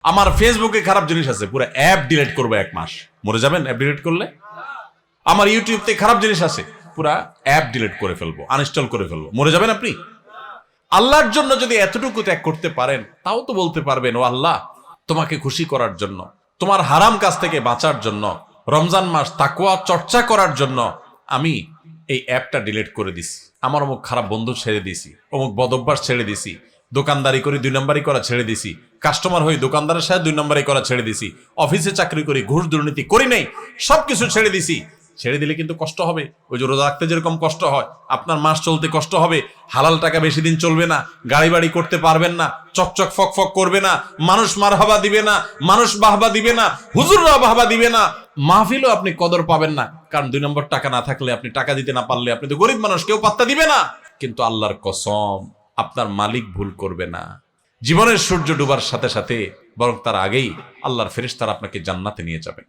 আমার ফেসবুকে খারাপ জিনিস আছে, পুরো অ্যাপ ডিলিট করবো 1 মাস। মরে যাবেন অ্যাপ ডিলিট করলে? আমার ইউটিউবতে খারাপ জিনিস আছে, পুরা অ্যাপ ডিলিট করে ফেলবো, আনইনস্টল করে ফেলবো। মরে যাবেন আপনি? আল্লাহর জন্য যদি এতটুকু ত্যাগ করতে পারেন, তাও তো বলতে পারবেন, ও আল্লাহ, তোমাকে খুশি করার জন্য, তোমার হারাম কাজ থেকে বাঁচার জন্য, রমজান মাস তাকওয়া চর্চা করার জন্য আমি এই অ্যাপটা ডিলিট করে দিছি। আমার অমুক খারাপ বন্ধু ছেড়ে দিছি, অমুক বদভ্যাস ছেড়ে দিছি, দোকানদারি করি 2 নম্বরই করা ছেড়ে দিছি, কাস্টমার হই দোকানদারের সাথে 2 নম্বরই করা ছেড়ে দিছি, অফিসে চাকরি করি, ঘুষ দুর্নীতি করি নাই, সবকিছু ছেড়ে দিছি। ছেড়ে দিলে কিন্তু কষ্ট হবে। ওই যে রোজা রাখতে যেরকম কষ্ট হয়, আপনার মাস চলতে কষ্ট হবে। হালাল টাকা বেশি দিন চলবে না, গাড়ি বাড়ি করতে পারবেন না, চকচক ফক ফক করবে না, মানুষ মারহাবা দিবে না, মানুষ বাহবা দিবে না, হুজুররা বাহবা দিবে না, মাহফিলও আপনি কদর পাবেন না। কারণ 2 নম্বর টাকা না থাকলে, আপনি টাকা দিতে না পারলে, আপনি তো গরিব মানুষ, কেউ পাত্তা দিবে না। কিন্তু আল্লাহর কসম, আপনার মালিক ভুল করবে না। জীবনের সূর্য ডুবার সাথে সাথে, বরং তার আগেই আল্লাহর ফেরেশতারা আপনাকে জান্নাতে নিয়ে যাবেন।